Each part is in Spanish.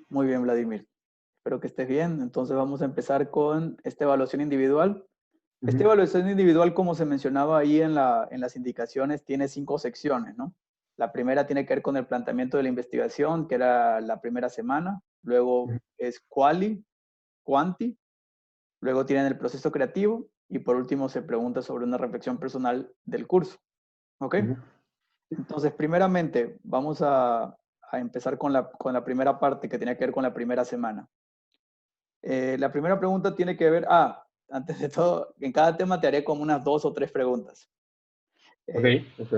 Muy bien, Vladimir. Espero que estés bien. Entonces vamos a empezar con esta evaluación individual. Esta Ujú, evaluación individual, como se mencionaba ahí en las indicaciones, tiene 5 secciones, ¿no? La primera tiene que ver con el planteamiento de la investigación, que era la primera semana. Luego ujú, es quali, quanti. Luego tienen el proceso creativo. Y por último se pregunta sobre una reflexión personal del curso. ¿Ok? ujú. Entonces, primeramente, vamos a empezar con la primera parte que tiene que ver con la primera semana. La primera pregunta tiene que ver, antes de todo, en cada tema te haré como unas 2 o 3 preguntas. Ok, Eh, ok.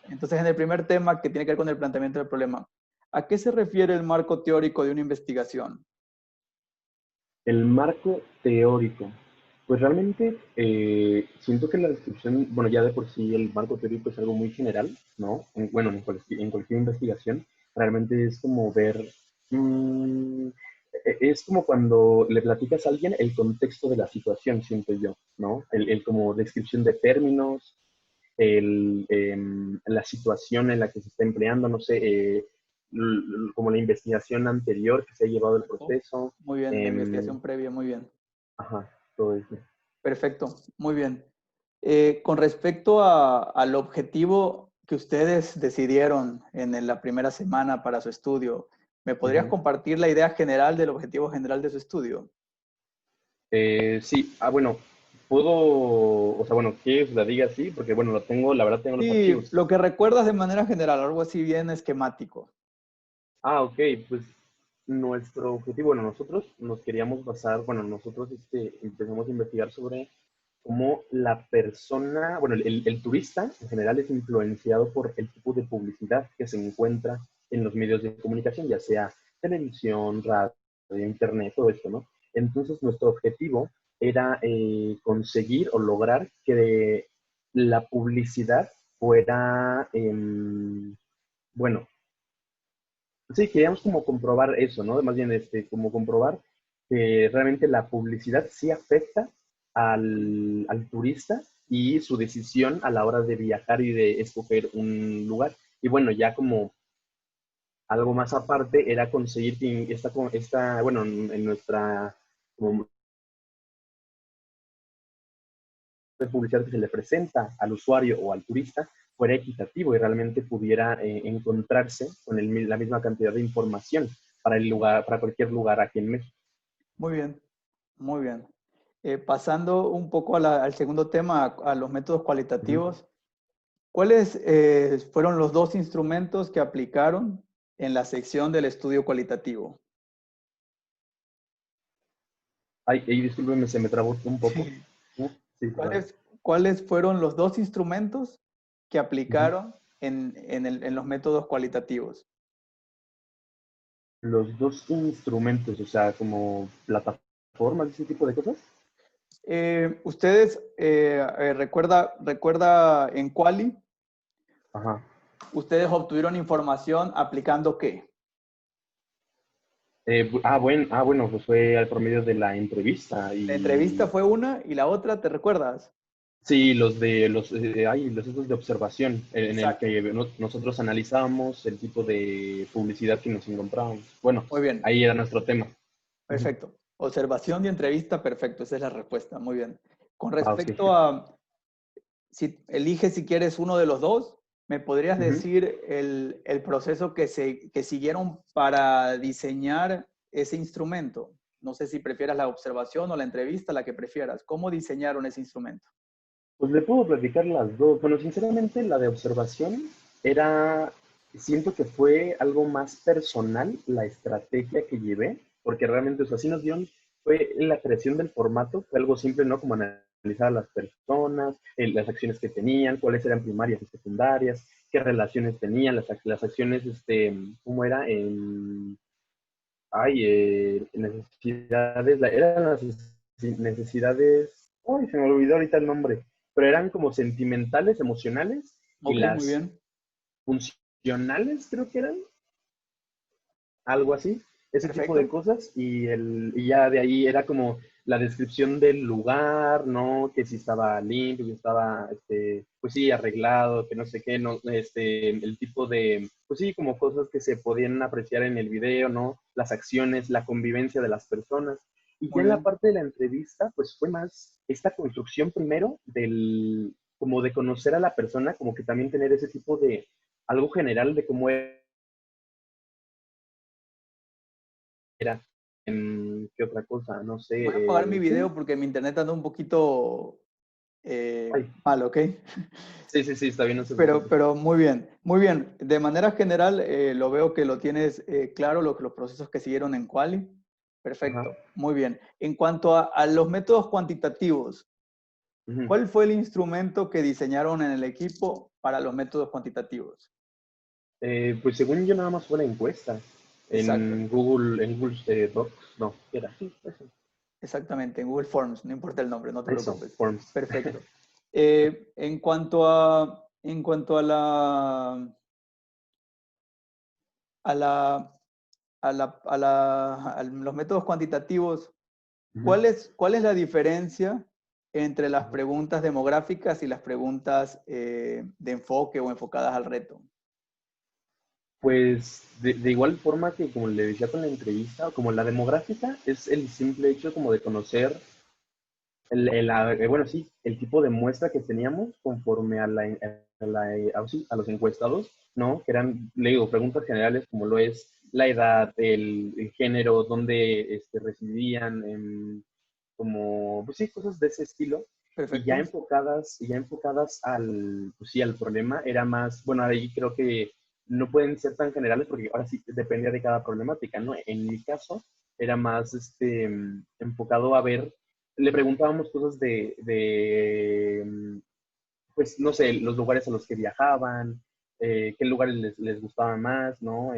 entonces, en el primer tema que tiene que ver con el planteamiento del problema, ¿a qué se refiere el marco teórico de una investigación? El marco teórico. Pues realmente siento que la descripción, bueno, ya de por sí el marco teórico es algo muy general, ¿no? Bueno, en cualquier investigación, realmente es como ver, mm, es como cuando le platicas a alguien el contexto de la situación, siento yo, ¿no? El como descripción de términos, la situación en la que se está empleando, no sé, como la investigación anterior que se ha llevado el Perfecto. proceso, Muy bien, la em, investigación previa, muy bien. ajá, todo eso. Perfecto, muy bien. Con respecto al objetivo que ustedes decidieron en la primera semana para su estudio, ¿me podrías Ujú. compartir la idea general del objetivo general de su estudio? Sí, bueno, puedo, o sea, bueno, que la diga así, porque bueno, lo tengo, la verdad tengo los Sí, archivos. lo que recuerdas de manera general, algo así bien esquemático. Ok, pues nuestro objetivo, bueno, nosotros nos queríamos basar, bueno, nosotros empezamos a investigar sobre cómo la persona, bueno, el turista en general es influenciado por el tipo de publicidad que se encuentra en los medios de comunicación, ya sea televisión, radio, internet, todo esto, ¿no? Entonces, nuestro objetivo era conseguir o lograr que la publicidad fuera, bueno, sí, queríamos como comprobar eso, ¿no? Más bien, como comprobar que realmente la publicidad sí afecta al turista y su decisión a la hora de viajar y de escoger un lugar. Y bueno, ya como algo más aparte era conseguir que bueno, en nuestra como de publicidad que se le presenta al usuario o al turista fuera equitativo y realmente pudiera encontrarse con la misma cantidad de información para el lugar, para cualquier lugar aquí en México. Muy bien, muy bien. Pasando un poco al segundo tema, a los métodos Ujú. cualitativos, ¿cuáles fueron los 2 instrumentos que aplicaron en la sección del estudio cualitativo? Ay, discúlpeme, se me trabó un poco. Sí. Sí, perdón. ¿Cuáles fueron los 2 instrumentos que Ujú. aplicaron en los métodos cualitativos? Los dos instrumentos, o sea, como plataformas, ese tipo de cosas. Ustedes, recuerda en Quali, Ajá. ustedes obtuvieron información aplicando ¿qué? Bueno, pues fue al promedio de la entrevista La entrevista y fue una y la otra, ¿te recuerdas? sí, los esos de observación en el Exacto. que nosotros analizábamos el tipo de publicidad que nos encontrábamos. Bueno, Muy bien, ahí era nuestro tema. Ujú. perfecto. Observación y entrevista, perfecto, esa es la respuesta, muy bien. Con Ok. respecto a si eliges si quieres uno de los dos, ¿me podrías Ujú. decir el proceso que siguieron para diseñar ese instrumento? No sé si prefieras la observación o la entrevista, la que prefieras. ¿Cómo diseñaron ese instrumento? Pues le puedo platicar las dos. Bueno, sinceramente, la de observación era, siento que fue algo más personal la estrategia que llevé, porque realmente, o sea, sí nos dieron, fue la creación del formato, fue algo simple, ¿no? Como analizar a las personas, las acciones que tenían, cuáles eran primarias y secundarias, qué relaciones tenían, las acciones, ¿cómo era? Necesidades, eran las necesidades, ay, se me olvidó ahorita el nombre, pero eran como sentimentales, emocionales y Ok, muy las bien. funcionales, creo que eran, algo así, ese tipo de Perfecto. cosas y ya de ahí era como la descripción del lugar, ¿no? Que si estaba limpio, que estaba, pues sí, arreglado, que no sé qué, no, el tipo de, pues sí, como cosas que se podían apreciar en el video, ¿no? Las acciones, la convivencia de las personas. Y ya Muy en la bien. parte de la entrevista, pues fue más esta construcción primero del, como de conocer a la persona, como que también tener ese tipo de, algo general de cómo era, qué otra cosa, no Voy a apagar sé, mi sí, video porque mi internet anda un poquito ay, mal, ¿ok? sí, sí, sí, está bien, no se preocupe. Pero muy bien, muy bien. De manera general, lo veo que lo tienes claro, los procesos que siguieron en Quali. Ajá. Perfecto, muy bien. En cuanto a los métodos cuantitativos, Ujú. ¿cuál fue el instrumento que diseñaron en el equipo para los métodos cuantitativos? Pues según yo nada más fue la encuesta Exacto, En Google Docs, no, ¿qué era? Sí, exactamente, en Google Forms, no importa el nombre, no te eso, preocupes. Forms. Perfecto. En cuanto a la, a los métodos cuantitativos, Ujú, cuál es la diferencia entre las ujú. preguntas demográficas y las preguntas de enfoque o enfocadas al reto? Pues de igual forma que como le decía con la entrevista, como la demográfica, es el simple hecho como de conocer bueno, sí, el tipo de muestra que teníamos conforme sí, a los encuestados, ¿no? Que eran, le digo, preguntas generales como lo es la edad, el género, dónde residían, como, pues sí, cosas de ese estilo. Perfecto, Y ya enfocadas al, pues sí, al problema, era más, bueno, ahí creo que no pueden ser tan generales porque ahora sí dependía de cada problemática, ¿no? En mi caso, era más enfocado a ver, le preguntábamos cosas pues no sé, los lugares a los que viajaban, qué lugares les gustaban más, ¿no?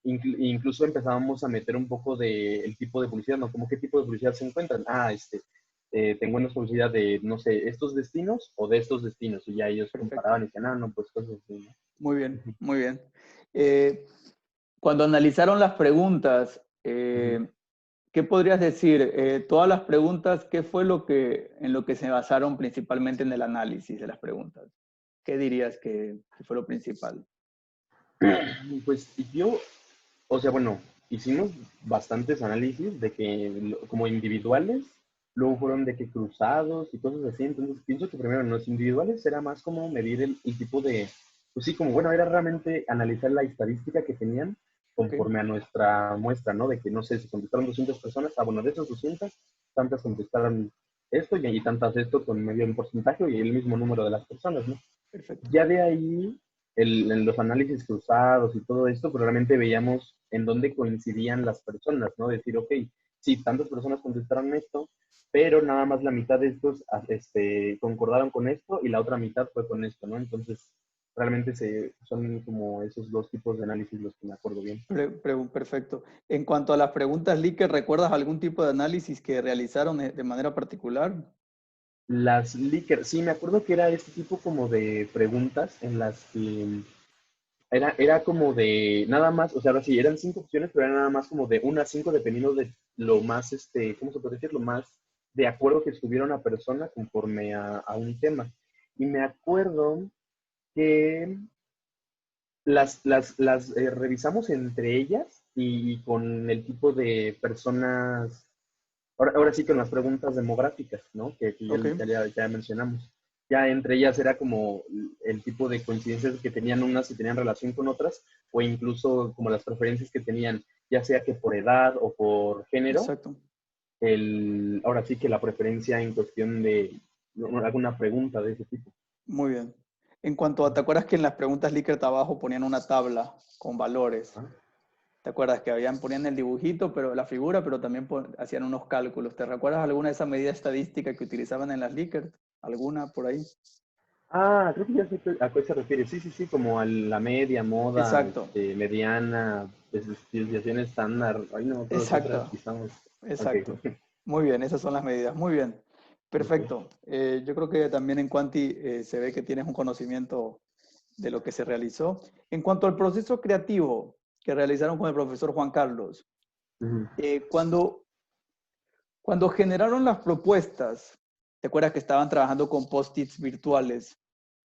Incluso empezábamos a meter un poco de el tipo de publicidad, ¿no? Como qué tipo de publicidad se encuentran. Tengo una publicidad de, no sé, estos destinos o de estos destinos, y ya ellos perfecto. comparaban y decían, ah, no, pues cosas así, ¿no? Muy bien, Ujú, muy bien. Eh, Cuando analizaron las preguntas, ujú. ¿qué podrías decir? Todas las preguntas, ¿qué fue en lo que se basaron principalmente en el análisis de las preguntas? ¿Qué dirías que fue lo principal? Pues yo, o sea, bueno, hicimos bastantes análisis de que como individuales, luego fueron de que cruzados y cosas así. Entonces pienso que primero en los individuales era más como medir el tipo de, pues sí, como bueno, era realmente analizar la estadística que tenían Ok, conforme a nuestra muestra, ¿no? De que no sé, si contestaron 200 personas, bueno, de esas 200 tantas contestaron esto y tantas esto con medio en porcentaje y el mismo número de las personas, ¿no? perfecto. Ya de ahí, en los análisis cruzados y todo esto, pues realmente veíamos en dónde coincidían las personas, ¿no? Decir, ok, sí, tantas personas contestaron esto, pero nada más la mitad de estos concordaron con esto y la otra mitad fue con esto, ¿no? Entonces, realmente son como esos dos tipos de análisis los que me acuerdo bien. Perfecto. En cuanto a las preguntas Likert, ¿recuerdas algún tipo de análisis que realizaron de manera particular? Las Likert, sí, me acuerdo que era este tipo como de preguntas en las que era como de nada más, o sea, ahora sí, eran 5 opciones, pero era nada más como de 1 a 5 dependiendo de lo más, ¿cómo se puede decir? Lo más de acuerdo que estuviera una persona conforme a un tema. Y me acuerdo que las revisamos entre ellas y con el tipo de personas, ahora sí con las preguntas demográficas, ¿no? Que Ok, ya mencionamos. Ya entre ellas era como el tipo de coincidencias que tenían unas y tenían relación con otras, o incluso como las preferencias que tenían, ya sea que por edad o por género, exacto. ahora sí que la preferencia en cuestión de alguna pregunta de ese tipo. Muy bien. En cuanto a, ¿te acuerdas que en las preguntas Likert abajo ponían una tabla con valores? Ajá. ¿Te acuerdas que ponían el dibujito, pero la figura, pero también hacían unos cálculos? ¿Te recuerdas alguna de esas medidas estadísticas que utilizaban en las Likert? ¿Alguna por ahí? Creo que ya sé a qué se refiere. Sí, sí, sí, como a la media, moda, Exacto, mediana, desviación estándar. Ay, no me acuerdo qué otras exacto, quizás. Ok. exacto. Muy bien, esas son las medidas. Muy bien, Ok. perfecto. Yo creo que también en Quanti se ve que tienes un conocimiento de lo que se realizó. En cuanto al proceso creativo que realizaron con el profesor Juan Carlos, Ujú. cuando Cuando generaron las propuestas, ¿te acuerdas que estaban trabajando con post-its virtuales?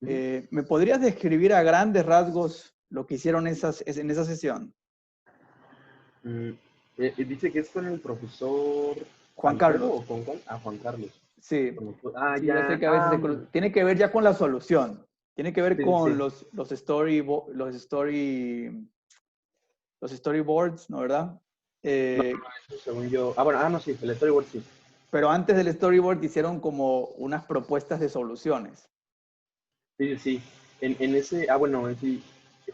¿Me podrías describir a grandes rasgos lo que hicieron en esa sesión? Mm, dice que es con el profesor Juan Alfredo Carlos. o con Juan. Ah, Juan Carlos. Sí, Ah, sí, ya sé ya. que a veces tiene que ver ya con la solución. Tiene que ver Sí, sí, con sí. los storyboards, ¿no, verdad? No, eso según yo. Ah, bueno, no, sí, el storyboard sí. Pero antes del storyboard hicieron como unas propuestas de soluciones. Sí, sí, sí. En ese, bueno, en sí,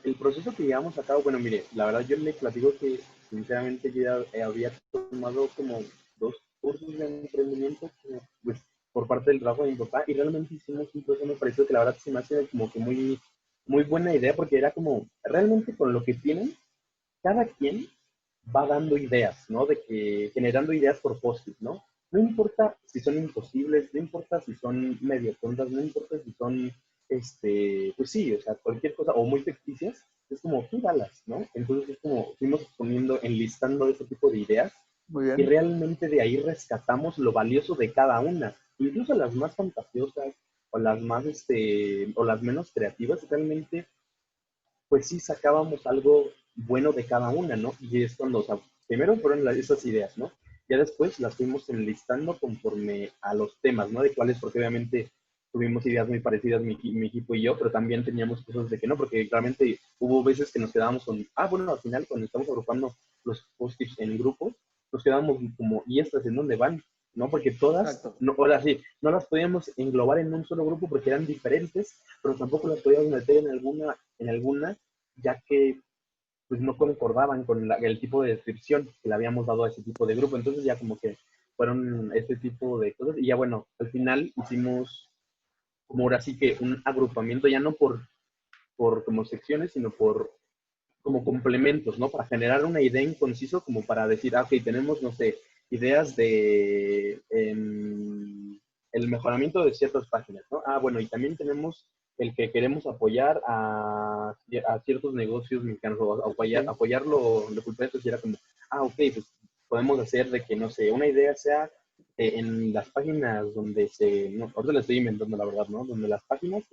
el proceso que llevamos a cabo, bueno, mire, la verdad yo le platico que sinceramente yo ya había tomado como 2 cursos de emprendimiento, pues, por parte del trabajo de mi papá, y realmente hicimos un proceso, me pareció que la verdad se me hace como que muy, muy buena idea, porque era como, realmente con lo que tienen, cada quien va dando ideas, ¿no? De que generando ideas por post-it, ¿no? No importa si son imposibles, no importa si son medio tontas, no importa si son, pues sí, o sea, cualquier cosa, o muy ficticias, es como tú dalas, ¿no? Entonces es como fuimos poniendo, enlistando ese tipo de ideas Muy y bien. realmente de ahí rescatamos lo valioso de cada una, incluso las más fantasiosas o las más, o las menos creativas, realmente pues sí sacábamos algo bueno de cada una, ¿no? Y es cuando, o sea, primero fueron esas ideas, ¿no? Ya después las fuimos enlistando conforme a los temas, ¿no? De cuáles, porque obviamente tuvimos ideas muy parecidas mi equipo y yo, pero también teníamos cosas de que no, porque realmente hubo veces que nos quedábamos con, bueno, al final cuando estamos agrupando los post-its en grupos, nos quedábamos como, ¿y estas en dónde van? ¿No? Porque todas, Exacto. no, ahora sí, no las podíamos englobar en un solo grupo porque eran diferentes, pero tampoco las podíamos meter en alguna ya que pues no concordaban con el tipo de descripción que le habíamos dado a ese tipo de grupo. Entonces ya como que fueron este tipo de cosas. Y ya bueno, al final hicimos como ahora sí que un agrupamiento, ya no por como secciones, sino por como complementos, ¿no? Para generar una idea en conciso, como para decir, ok, tenemos, no sé, ideas de el mejoramiento de ciertas páginas, ¿no? Bueno, y también tenemos el que queremos apoyar a ciertos negocios mexicanos, o Ok. apoyarlo, lo culpable era como, ok, pues podemos hacer de que, no sé, una idea sea en las páginas donde no, ahorita le estoy inventando la verdad, ¿no? Donde las páginas,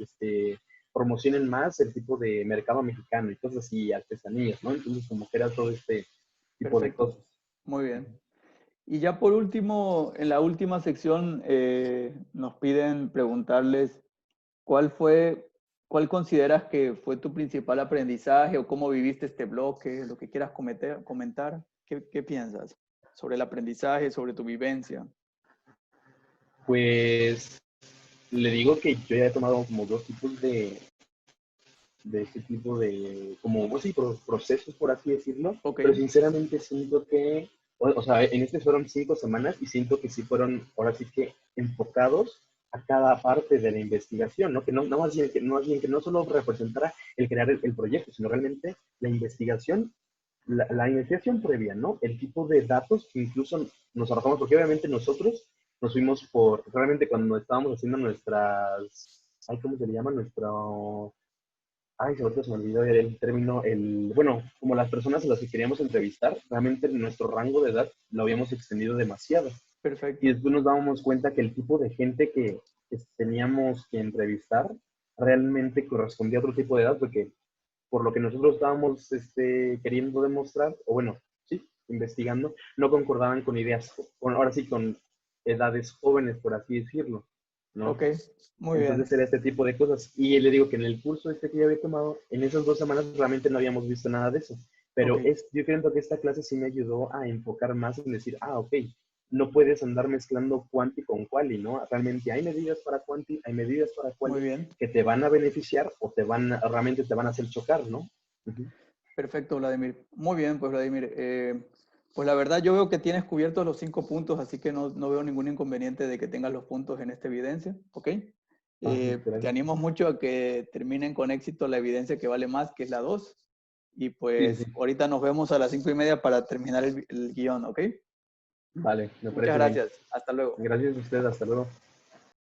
promocionen más el tipo de mercado mexicano y cosas así, artesanías, ¿no? Entonces, como que era todo este tipo de Perfecto. cosas. Muy bien. Y ya por último, en la última sección nos piden preguntarles cuál consideras que fue tu principal aprendizaje o cómo viviste este bloque, lo que quieras comentar. ¿Qué piensas sobre el aprendizaje, sobre tu vivencia? Pues le digo que yo ya he tomado como 2 tipos de este tipo de, como, pues sí, procesos, por así decirlo, Ok, pero sinceramente siento que, o sea, en este fueron 5 semanas y siento que sí fueron, ahora sí que enfocados a cada parte de la investigación, ¿no? Que no más bien que no solo representara el crear el proyecto, sino realmente la investigación, la investigación previa, ¿no? El tipo de datos que incluso nos arrojamos, porque obviamente nosotros nos fuimos realmente cuando estábamos haciendo ¿cómo se le llama? Ahorita se me olvidó el término, bueno, como las personas a las que queríamos entrevistar, realmente nuestro rango de edad lo habíamos extendido demasiado. Y perfecto. después nos dábamos cuenta que el tipo de gente que teníamos que entrevistar realmente correspondía a otro tipo de edad, porque por lo que nosotros estábamos queriendo demostrar, o bueno, sí, investigando, no concordaban con ideas, ahora sí, con edades jóvenes, por así decirlo, ¿no? Ok, muy bien. Entonces era este tipo de cosas. Y le digo que en el curso que yo había tomado, en esas 2 semanas realmente no habíamos visto nada de eso. Ok, Pero yo creo que esta clase sí me ayudó a enfocar más en decir, ok, no puedes andar mezclando cuanti con quali, ¿no? Realmente hay medidas para cuanti, hay medidas para muy quali bien. que te van a beneficiar o realmente te van a hacer chocar, ¿no? Ujú. Perfecto, Vladimir. Muy bien, pues Vladimir. Pues la verdad yo veo que tienes cubiertos los 5 puntos, así que no veo ningún inconveniente de que tengas los puntos en esta evidencia, ¿ok? Te Gracias. animo mucho a que terminen con éxito la evidencia que vale más, que es la 2. Y Sí, sí, pues sí. ahorita nos vemos a las 5:30 para terminar el guión, ¿ok? Vale, me Muchas parece bien. gracias. Hasta luego. Gracias a usted, hasta luego.